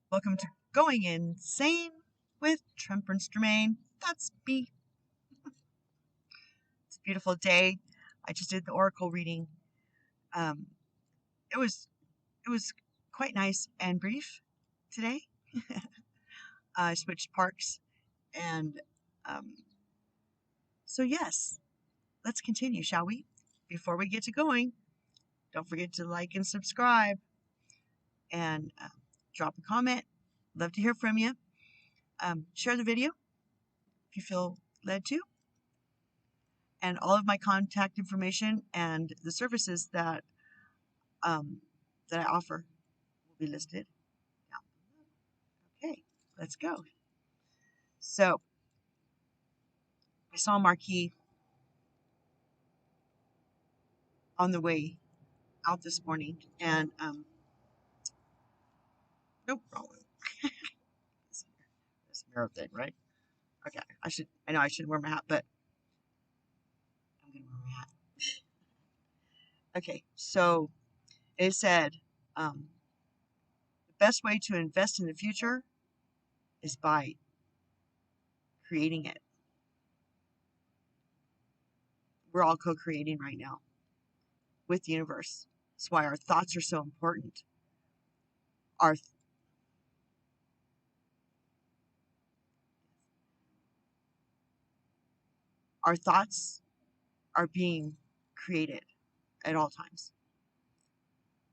Welcome to Going Insane with Temperance Germain. That's me. It's a beautiful day. I just did the oracle reading. Um, it was it was quite nice and brief today. I switched parks, and um, so yes, let's continue, shall we? Before we get to going, don't forget to like and subscribe, and drop a comment. Love to hear from you. Share the video if you feel led to. And all of my contact information and the services um, that I offer will be listed down below. Okay, let's go. So I saw a marquee on the way out this morning, and nope, wrong one. This mirror thing, right? Okay, I know I should wear my hat, but I'm gonna wear my hat. Okay, so it said the best way to invest in the future is by creating it. We're all co-creating right now with the universe. That's why our thoughts are so important. Our our thoughts are being created at all times.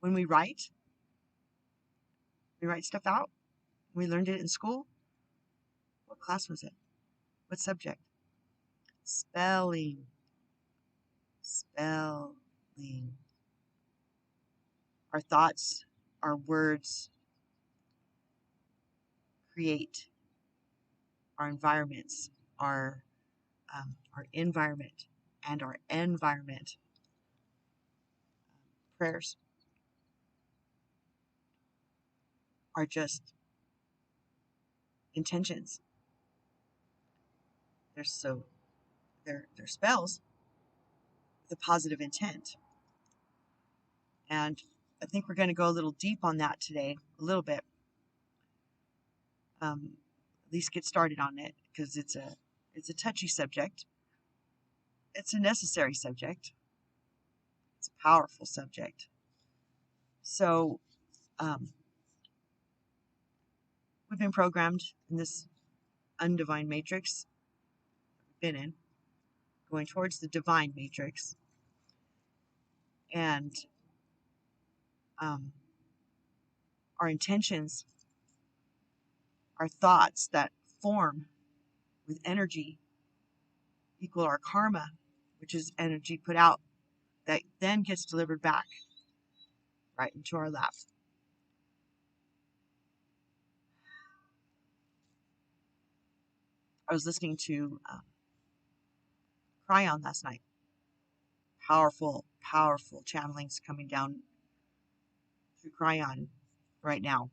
When we write stuff out. We learned it in school. What class was it? What subject? Spelling. Spelling. Our thoughts, our words create our environments, our environment, and our environment. Prayers are just intentions. They're so they're spells with a positive intent. And I think we're going to go a little deep on that today, a little bit. At least get started on it because it's a touchy subject. It's a necessary subject. It's a powerful subject. So um, we've been programmed in this undivine matrix we've been in, going towards the divine matrix, and um, our intentions, our thoughts that form with energy equal our karma, which is energy put out that then gets delivered back right into our lap. I was listening to Cryon last night. Powerful, powerful channelings coming down through Cryon right now.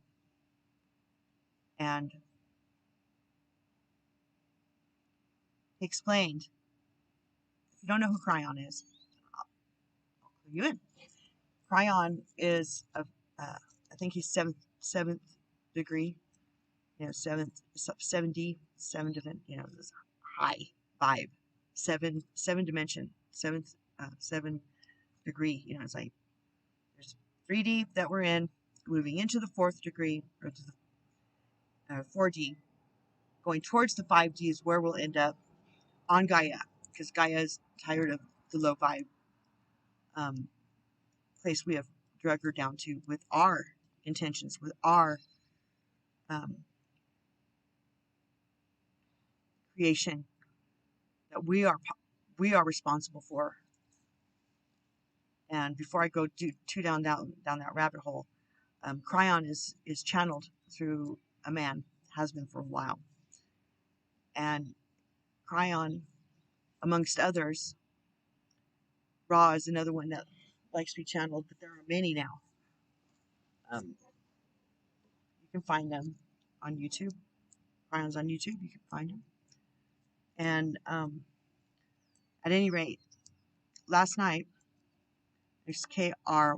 And he explained, if you don't know who Cryon is, I'll clue you in. Cryon is I think he's seventh degree, seventh 7D, 7 different, this high vibe, seven dimension, seven degree. It's like there's 3D that we're in, moving into the fourth degree or to the 4D, going towards the 5D is where we'll end up on Gaia, because Gaia is tired of the low vibe um, place we have drug her down to with our intentions, with our um, creation that we are responsible for. And before I go too down that rabbit hole, Cryon is channeled through a man, has been for a while, and Cryon, amongst others, Ra is another one that likes to be channeled, but there are many now. You can find them on YouTube. Cryon's on YouTube. You can find them. And at any rate, last night, it's Kryon,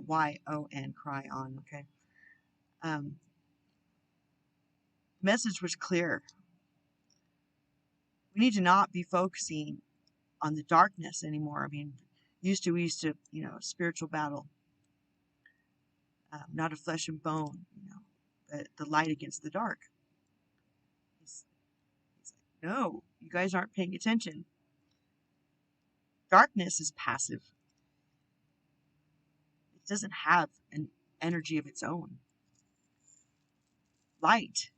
Cryon, okay? Um, message was clear. We need to not be focusing on the darkness anymore. I mean, we used to, spiritual battle, not a flesh and bone, but the light against the dark. He's like, no, you guys aren't paying attention. Darkness is passive. It doesn't have an energy of its own. Light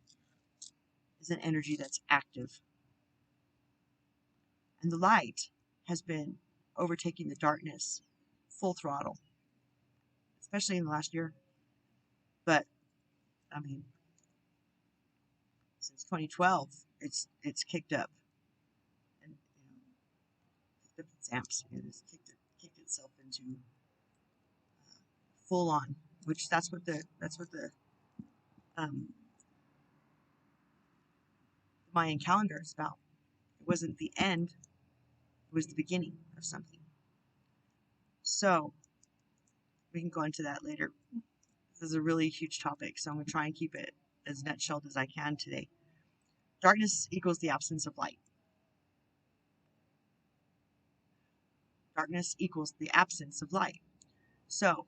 is an energy that's active. And the light has been overtaking the darkness full throttle, especially in the last year. But I mean, since 2012, it's kicked up, and kicked up its amps. It has kicked itself into full on, which that's what the um, Mayan calendar is about. It wasn't the end; it was the beginning of something. So we can go into that later. This is a really huge topic, so I'm going to try and keep it as nutshelled as I can today. Darkness equals the absence of light. Darkness equals the absence of light. So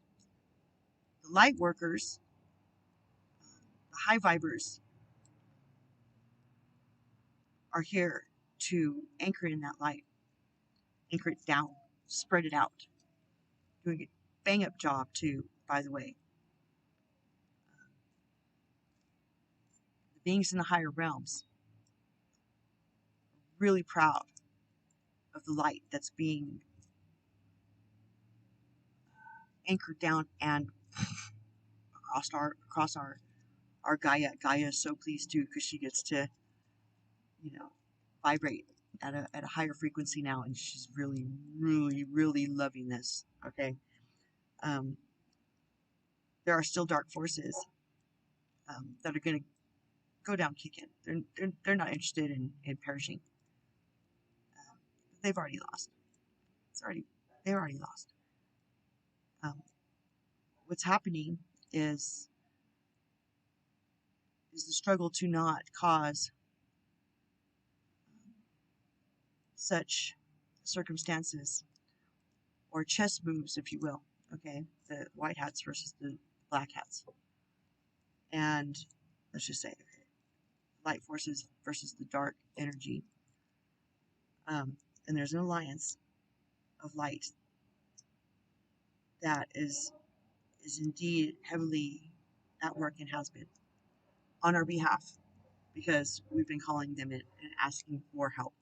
the light workers, the high vibers, are here to anchor in that light, anchor it down, spread it out, doing a bang up job too, by the way. The beings in the higher realms are really proud of the light that's being anchored down and across our Gaia. Gaia is so pleased too because she gets to, vibrate at a higher frequency now, and she's really, really, really loving this. Okay, um, there are still dark forces that are going to go down kicking. They're not interested in perishing. They've already lost. They're already lost. Um, what's happening is the struggle to not cause such circumstances or chess moves, if you will. Okay, the white hats versus the black hats, and let's just say, okay, light forces versus the dark energy. And there's an alliance of light that is indeed heavily at work and has been on our behalf because we've been calling them in and asking for help.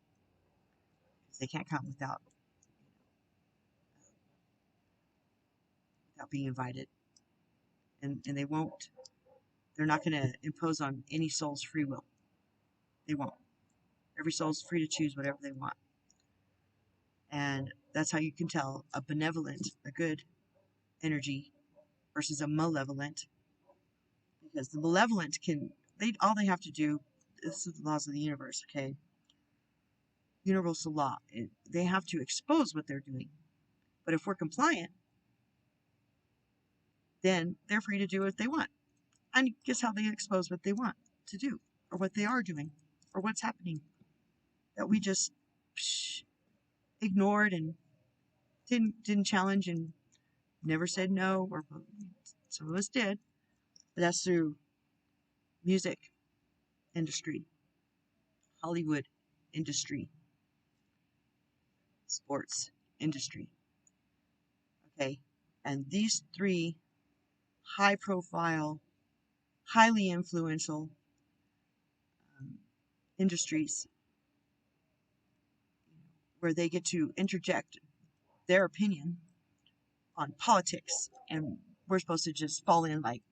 They can't come without being invited, and they won't. They're not going to impose on any soul's free will. They won't. Every soul's free to choose whatever they want, and that's how you can tell a benevolent, a good energy versus a malevolent, because the malevolent all they have to do, this is the laws of the universe, okay? Universal law. They have to expose what they're doing. But if we're compliant, then they're free to do what they want. And guess how they expose what they want to do, or what they are doing, or what's happening that we just ignored and didn't challenge and never said no, or some of us did. But that's through music industry, Hollywood industry, sports industry. Okay, and these three high profile, highly influential industries where they get to interject their opinion on politics, and we're supposed to just fall in like,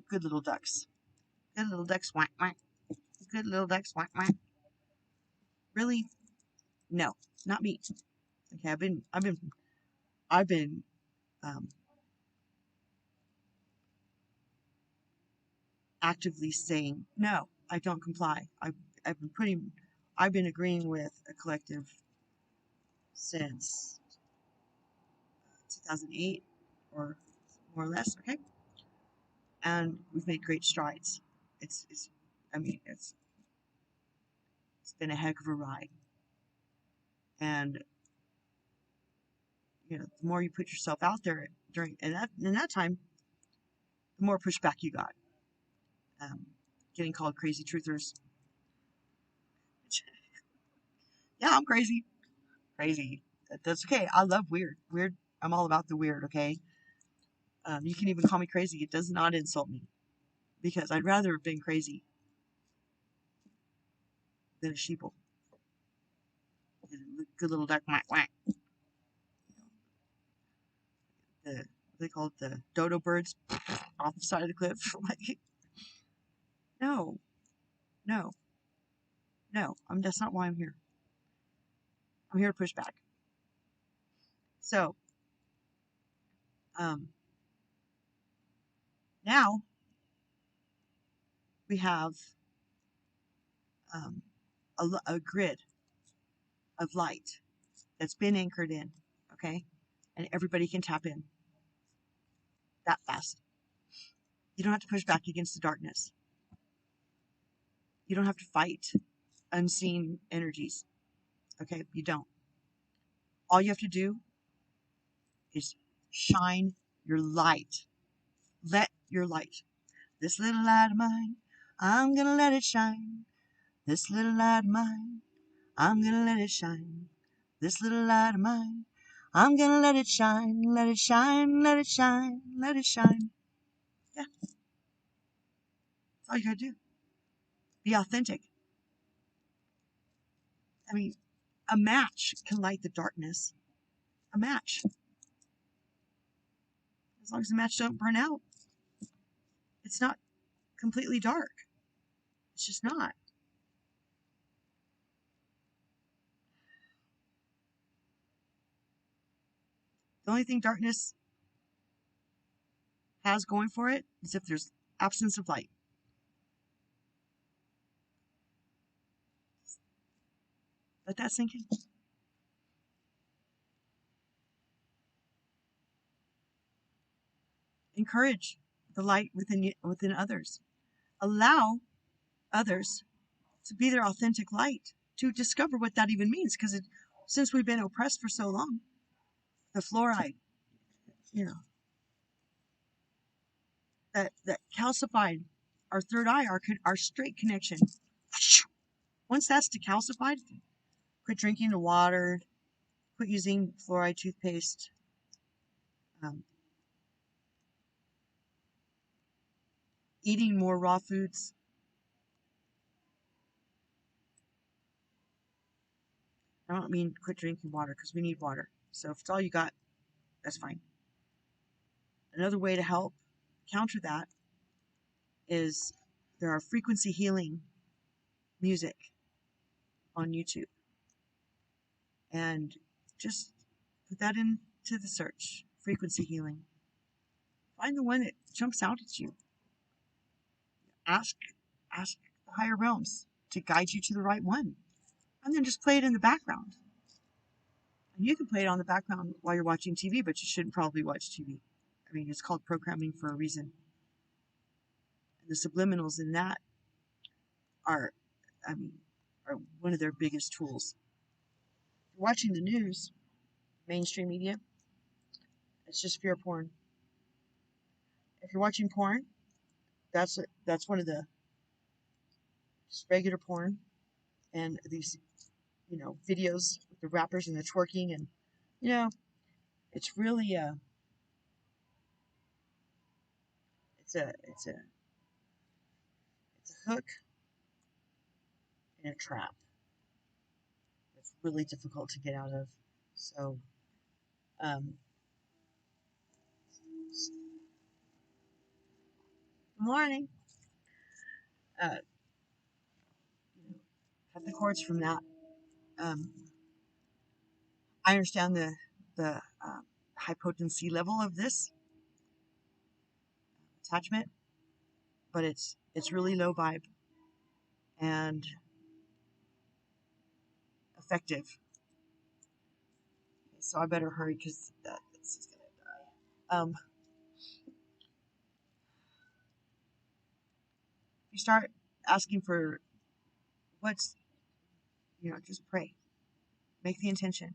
good little ducks. Good little ducks, whack, whack. Good little ducks, whack, whack. Really? No, not me. Okay, I've been actively saying no. I don't comply. I've been agreeing with a collective since 2008, or more or less. Okay, and we've made great strides. It's I mean, it's been a heck of a ride. And the more you put yourself out there during in that time, the more pushback you got. Um, Getting called crazy truthers. Yeah, I'm crazy. Crazy. That's okay. I love weird. Weird. I'm all about the weird. Okay. You can even call me crazy. It does not insult me because I'd rather have been crazy than a sheeple. Good little duck whack whack. They call it the dodo birds off the side of the cliff. Like, no, no, no. That's not why I'm here. I'm here to push back. So, um, now we have um, a grid of light that's been anchored in, okay? And everybody can tap in that fast. You don't have to push back against the darkness. You don't have to fight unseen energies, okay? You don't. All you have to do is shine your light. Let your light. This little light of mine, I'm gonna let it shine. This little light of mine, I'm gonna let it shine. This little light of mine, I'm gonna let it shine, let it shine, let it shine, let it shine. Yeah, that's all you gotta do. Be authentic. I mean, a match can light the darkness. A match. As long as the match don't burn out, it's not completely dark. It's just not. The only thing darkness has going for it is if there's absence of light. Let that sink in. Encourage the light within others. Allow others to be their authentic light, to discover what that even means. Because since we've been oppressed for so long, the fluoride, you know, that calcified our third eye, our straight connection. Once that's decalcified, quit drinking the water, quit using fluoride toothpaste, um, eating more raw foods. I don't mean quit drinking water because we need water. So if it's all you got, that's fine. Another way to help counter that is there are frequency healing music on YouTube. And just put that into the search, frequency healing. Find the one that jumps out at you. Ask the higher realms to guide you to the right one. And then just play it in the background. And you can play it on the background while you're watching TV, but you shouldn't probably watch TV. I mean, it's called programming for a reason. And the subliminals in that are, I mean, are one of their biggest tools. If you're watching the news, mainstream media, it's just fear porn. If you're watching porn, that's one of the just regular porn and these videos with the rappers and the twerking, and you know it's really it's a hook and a trap. It's really difficult to get out of. So um good morning. uh Cut the cords from that. um I understand the high potency level of this attachment, but it's really low vibe and effective. So I better hurry because this is gonna die. You start asking for what's, just pray. Make the intention.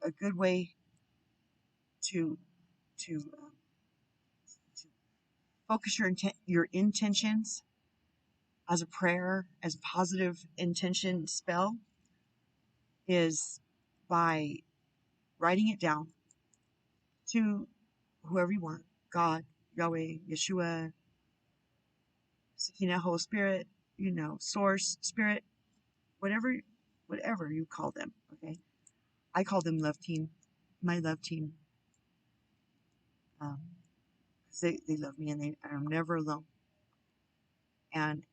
A good way to to to focus your intentions as a prayer, as a positive intention spell, is by writing it down to whoever you want: God, Yahweh, Yeshua, Sakina, Holy Spirit, Source, Spirit, whatever you call them. Okay, I call them love team, my love team, because they love me and I'm never alone. And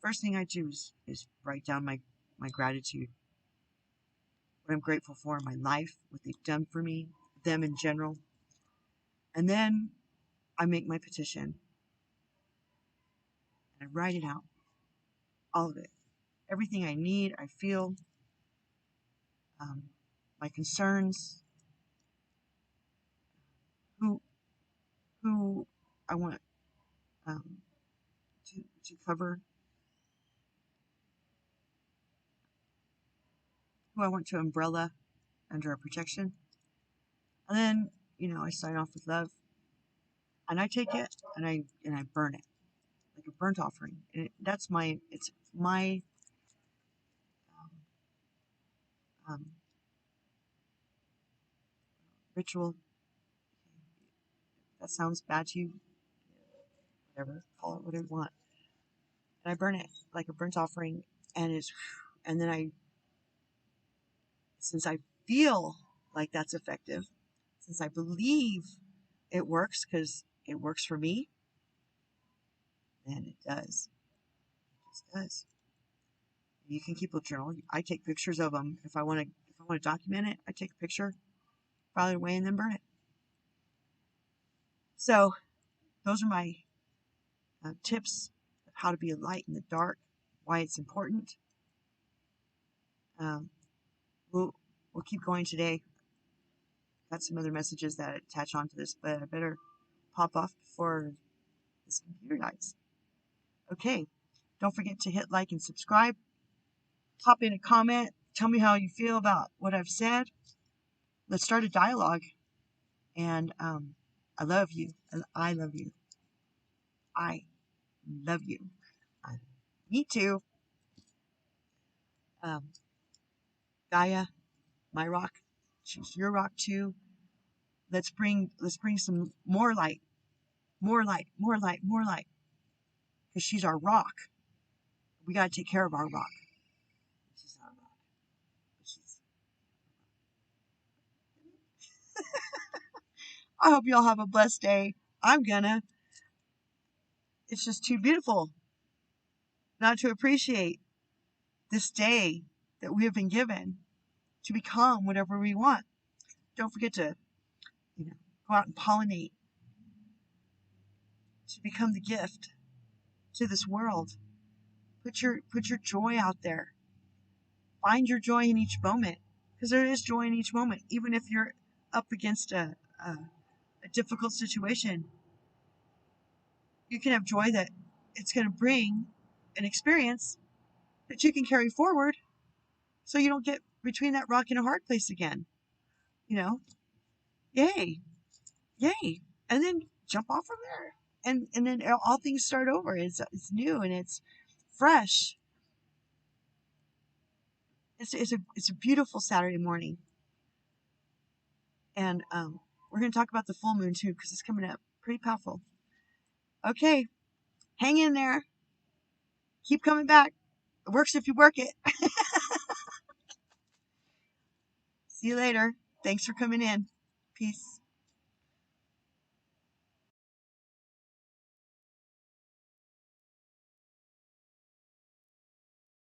first thing I do is write down my gratitude, what I'm grateful for in my life, what they've done for me, them in general. And then I make my petition and I write it out, all of it, everything I need, I feel, my concerns, who who I want to cover, who I want to umbrella under a protection. And then, I sign off with love, and I take it and I burn it like a burnt offering. And it's my um, ritual. That sounds bad to you, whatever, call it whatever you want. And I burn it like a burnt offering, and then since I feel like that's effective, since I believe it works because it works for me, then it does. It just does. You can keep a journal. I take pictures of them. If I want to document it, I take a picture, file it away, and then burn it. So those are my tips of how to be a light in the dark, why it's important. We'll keep going today. Got some other messages that attach onto this, but I better pop off before this computer dies. Okay, don't forget to hit like and subscribe. Pop in a comment. Tell me how you feel about what I've said. Let's start a dialogue. And I love you. I love you. I love you. Me too. Gaia, my rock. She's your rock too. Let's bring some more light. More light. More light. More light. Because she's our rock. We got to take care of our rock. She's our rock. I hope y'all have a blessed day. It's just too beautiful not to appreciate this day that we have been given to become whatever we want. Don't forget to, go out and pollinate, to become the gift to this world. Put your joy out there. Find your joy in each moment, because there is joy in each moment, even if you're up against a difficult situation. You can have joy that it's going to bring an experience that you can carry forward, so you don't get between that rock and a hard place again. Yay, yay, and then jump off from there, and then all things start over. It's new and it's fresh. It's a beautiful Saturday morning, and we're going to talk about the full moon too, because it's coming up pretty powerful. Okay, hang in there. Keep coming back. It works if you work it. See you later. Thanks for coming in. Peace.